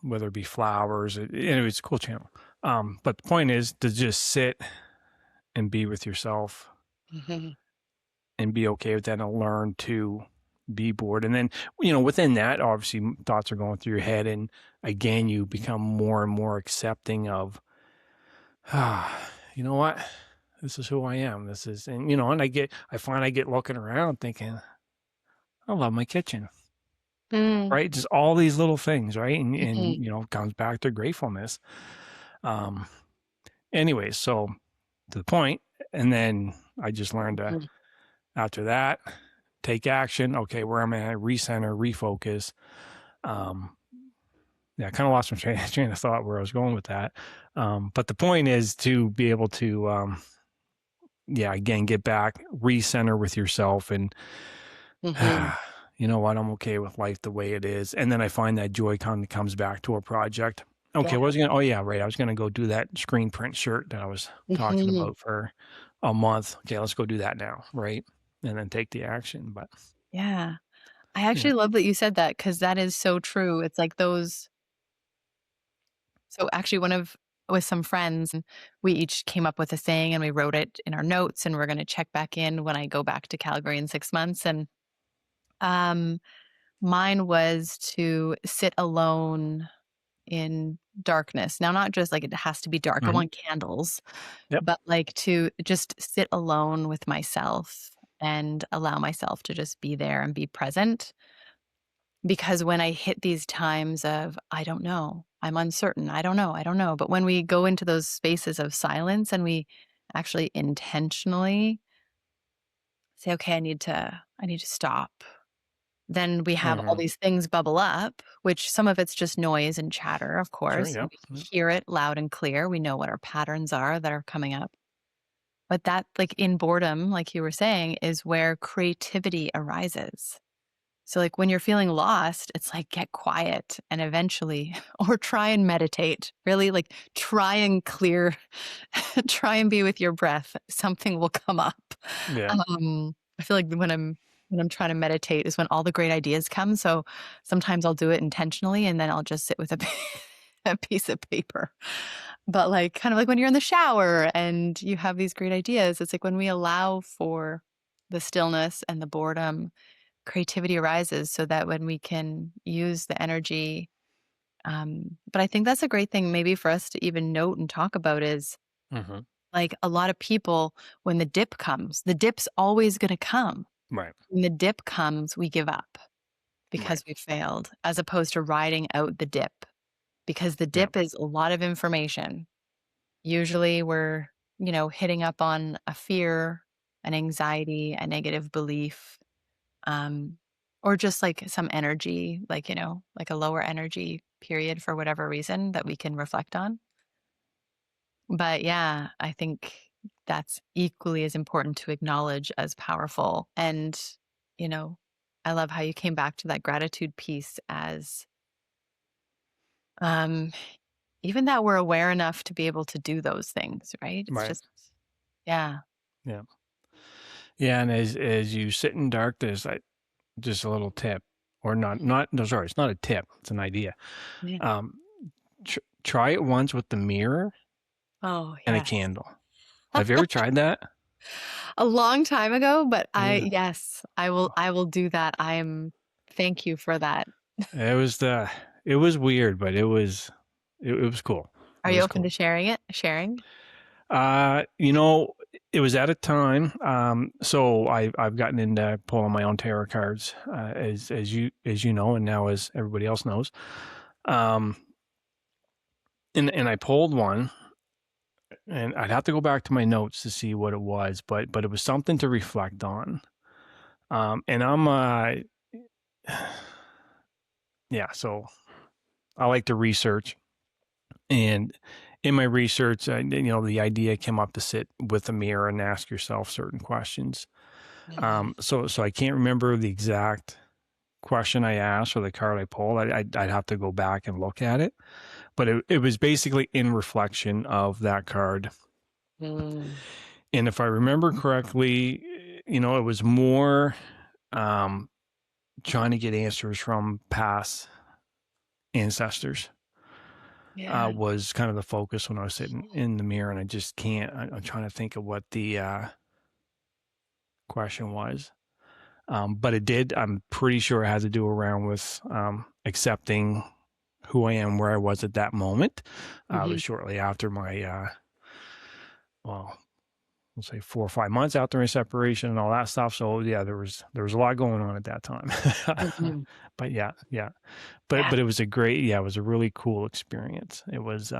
Speaker 1: whether it be flowers. Anyway, it's a cool channel. But the point is to just sit and be with yourself
Speaker 2: mhm,
Speaker 1: and be okay with that and learn to be bored. And then, within that, obviously thoughts are going through your head. And again, you become more and more accepting of, you know what? This is who I am. This is, and I find I get looking around thinking, I love my kitchen,
Speaker 2: mm,
Speaker 1: right? Just all these little things, right? And,
Speaker 2: mhm,
Speaker 1: it comes back to gratefulness. Um, anyways, so to the point, and then I just learned to,
Speaker 2: mhm,
Speaker 1: after that, take action. Okay, where am I? Recenter, refocus. Um, yeah, I kind of lost my train of thought where I was going with that. But the point is to be able to, yeah, again, get back, recenter with yourself, and
Speaker 2: mhm.
Speaker 1: you know what, I'm okay with life the way it is. And then I find that joy kind of comes back to a project. Okay,
Speaker 2: Yeah.
Speaker 1: what was I gonna? Oh yeah, right. I was gonna go do that screen print shirt that I was talking
Speaker 2: Mhm.
Speaker 1: about for a month. Okay, let's go do that now, right? And then take the action. But
Speaker 2: Yeah. I
Speaker 1: yeah,
Speaker 2: actually love that you said that because that is so true. It's like those so actually one of with some friends, and we each came up with a saying and we wrote it in our notes, and we're gonna check back in when I go back to Calgary in 6 months, and, um, mine was to sit alone in darkness. Now, not just like it has to be dark, I
Speaker 1: hmm,
Speaker 2: want candles,
Speaker 1: yep,
Speaker 2: but like to just sit alone with myself and allow myself to just be there and be present. Because when I hit these times of, I don't know, I'm uncertain, I don't know. But when we go into those spaces of silence and we actually intentionally say, okay, I need to stop. Then we have all
Speaker 1: hmm,
Speaker 2: these things bubble up, which some of it's just noise and chatter, of
Speaker 1: sure,
Speaker 2: course. And
Speaker 1: yep,
Speaker 2: we
Speaker 1: yep.
Speaker 2: hear it loud and clear. We know what our patterns are that are coming up. But that, like in boredom, like you were saying, is where creativity arises. So, like, when you're feeling lost, it's like, get quiet and eventually, or try and meditate. Really, like, try and clear, try and be with your breath. Something will come up.
Speaker 1: Yeah.
Speaker 2: I feel like when I'm trying to meditate is when all the great ideas come. So sometimes I'll do it intentionally, and then I'll just sit with a, a piece of paper. But like, kind of like when you're in the shower and you have these great ideas, it's like when we allow for the stillness and the boredom, creativity arises so that when we can use the energy. But I think that's a great thing maybe for us to even note and talk about is
Speaker 1: Hmm.
Speaker 2: like a lot of people, when the dip comes, the dip's always going to come.
Speaker 1: Right.
Speaker 2: When the dip comes, we give up
Speaker 1: Right.
Speaker 2: because we failed, as opposed to riding out the dip, because the
Speaker 1: Yeah.
Speaker 2: dip is a lot of information. Usually we're, hitting up on a fear, an anxiety, a negative belief, um, or just like some energy, like, like a lower energy period for whatever reason that we can reflect on. But yeah, I think that's equally as important to acknowledge as powerful. And, you know, I love how you came back to that gratitude piece as um, even that we're aware enough to be able to do those things, right? It's
Speaker 1: Right.
Speaker 2: just, yeah.
Speaker 1: Yeah. Yeah. And as you sit in dark, there's like just a little tip, or not. No, sorry, it's not a tip. It's an idea.
Speaker 2: Yeah.
Speaker 1: Um, try it once with the mirror
Speaker 2: Oh,
Speaker 1: and a
Speaker 2: yes.
Speaker 1: candle. Have you ever tried that?
Speaker 2: A long time ago, but
Speaker 1: Yeah.
Speaker 2: yes, I will do that. Thank you for that.
Speaker 1: It was it was weird, but it was cool. It
Speaker 2: Are you
Speaker 1: was
Speaker 2: open to
Speaker 1: cool.
Speaker 2: sharing it? Sharing?
Speaker 1: You know, it was at a time. So I've gotten into pulling my own tarot cards, as you know, and now as everybody else knows. Um, and I pulled one, and I'd have to go back to my notes to see what it was, but it was something to reflect on. And I'm yeah, so I like to research, and in my research, the idea came up to sit with a mirror and ask yourself certain questions.
Speaker 2: Mm.
Speaker 1: So I can't remember the exact question I asked or the card I pulled. I'd have to go back and look at it, but it was basically in reflection of that card.
Speaker 2: Mm.
Speaker 1: And if I remember correctly, it was more um, trying to get answers from past ancestors.
Speaker 2: Yeah.
Speaker 1: Was kind of the focus when I was sitting in the mirror, and I just can't. I'm trying to think of what the question was. But it did. I'm pretty sure it had to do around with accepting who I am, where I was at that moment. It
Speaker 2: Mhm.
Speaker 1: was shortly after my, well, we'll say 4 or 5 months after my separation and all that stuff. So yeah, there was a lot going on at that time.
Speaker 2: Mhm.
Speaker 1: But yeah, yeah.
Speaker 2: Yeah.
Speaker 1: But it was it was a really cool experience. It was,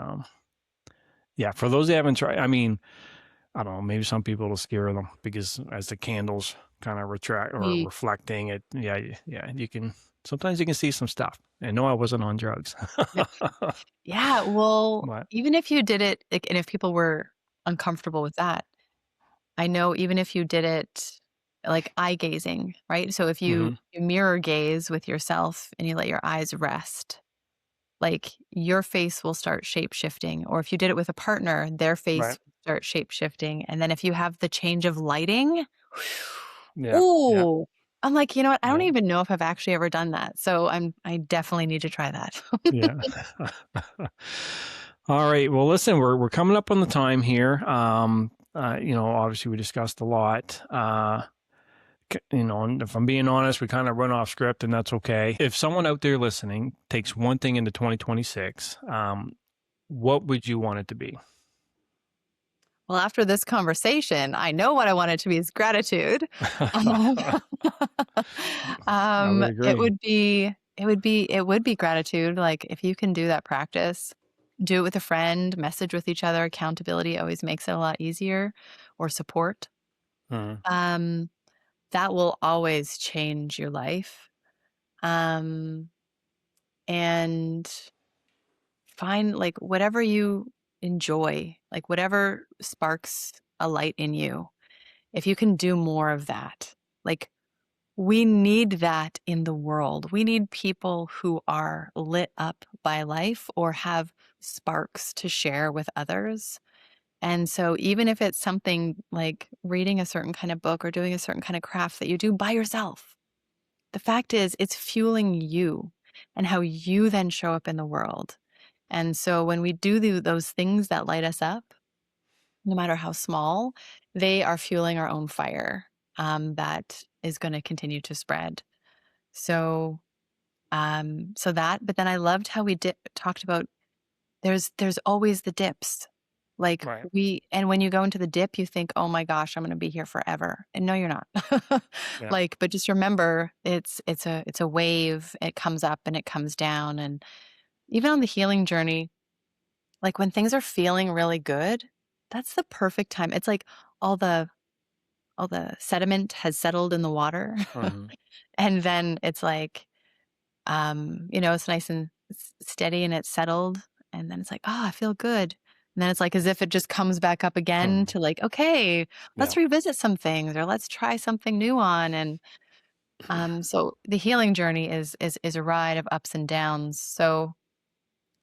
Speaker 1: yeah. For those that haven't tried, I mean, I don't know, maybe some people will scare them because as the candles kind of retract or
Speaker 2: Mm.
Speaker 1: reflecting it, yeah, yeah, you can sometimes you can see some stuff. And no, I wasn't on drugs.
Speaker 2: Yep. Yeah, well,
Speaker 1: But
Speaker 2: even if you did it, like, and if people were uncomfortable with that, I know even if you did it like eye gazing, right? So if
Speaker 1: hmm
Speaker 2: you mirror gaze with yourself and you let your eyes rest, like your face will start shape shifting. Or if you did it with a partner, their face
Speaker 1: right,
Speaker 2: will start shape shifting. And then if you have the change of lighting,
Speaker 1: yeah, yeah,
Speaker 2: ooh, I'm like, you know what? I don't
Speaker 1: yeah,
Speaker 2: even know if I've actually ever done that. So I definitely need to try that.
Speaker 1: yeah. All right. Well, listen, we're coming up on the time here. Obviously we discussed a lot. And if I'm being honest, we kind of run off script, and that's okay. If someone out there listening takes one thing into 2026, what would you want it to be?
Speaker 2: Well, after this conversation, I know what I want it to be is gratitude. Um,
Speaker 1: I would
Speaker 2: it
Speaker 1: agree.
Speaker 2: would be it would be gratitude. Like if you can do that practice, do it with a friend, message with each other. Accountability always makes it a lot easier, or support.
Speaker 1: Mhm.
Speaker 2: Um, that will always change your life. Um, and find like whatever you enjoy, like whatever sparks a light in you. If you can do more of that, like we need that in the world. We need people who are lit up by life or have sparks to share with others. And so, even if it's something like reading a certain kind of book or doing a certain kind of craft that you do by yourself, the fact is it's fueling you and how you then show up in the world. And so, when we do those things that light us up, no matter how small, they are fueling our own fire that is going to continue to spread. So, so that. But then I loved how we talked about there's always the dips. Like
Speaker 1: Right.
Speaker 2: and when you go into the dip, you think, oh my gosh, I'm going to be here forever, and no, you're not.
Speaker 1: Yeah.
Speaker 2: Like, but just remember, it's a wave. It comes up and it comes down, and even on the healing journey, like when things are feeling really good, that's the perfect time. It's like all the all the sediment has settled in the water.
Speaker 1: Mhm.
Speaker 2: And then it's like, it's nice and steady and it's settled. And then it's like, oh, I feel good. And then it's like as if it just comes back up again
Speaker 1: Mhm.
Speaker 2: to like, okay,
Speaker 1: Yeah.
Speaker 2: let's revisit some things or let's try something new on. And so the healing journey is a ride of ups and downs. So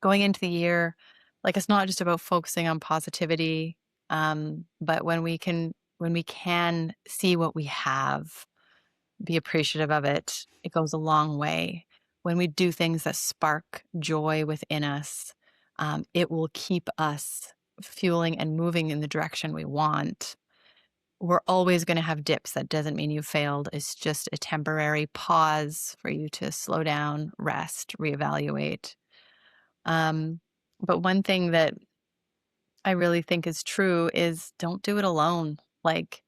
Speaker 2: going into the year, like it's not just about focusing on positivity, but when we can see what we have, be appreciative of it, it goes a long way. When we do things that spark joy within us, it will keep us fueling and moving in the direction we want. We're always going to have dips. That doesn't mean you failed. It's just a temporary pause for you to slow down, rest, reevaluate. Um, but one thing that I really think is true is don't do it alone. Like,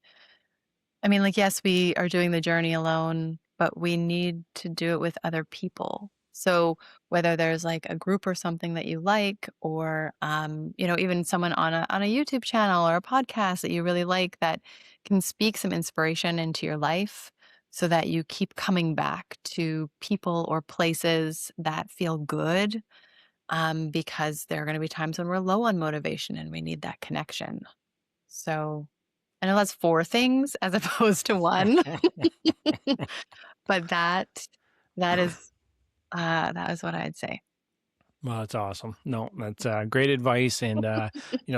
Speaker 2: I mean, like, yes, we are doing the journey alone, but we need to do it with other people. So whether there's like a group or something that you like, or even someone on a YouTube channel or a podcast that you really like that can speak some inspiration into your life so that you keep coming back to people or places that feel good, because there are going to be times when we're low on motivation and we need that connection. So I know that's four things as opposed to one, but that is what I'd say.
Speaker 1: Well, that's awesome. No, that's great advice. And,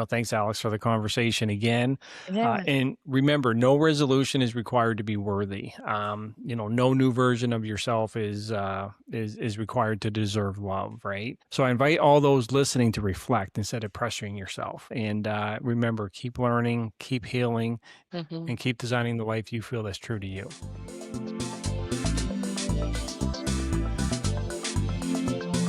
Speaker 1: thanks, Alex, for the conversation again.
Speaker 2: Yeah.
Speaker 1: And remember, no resolution is required to be worthy. No new version of yourself is required to deserve love, right? So I invite all those listening to reflect instead of pressuring yourself. And remember, keep learning, keep healing,
Speaker 2: Mhm.
Speaker 1: and keep designing the life you feel that's true to you.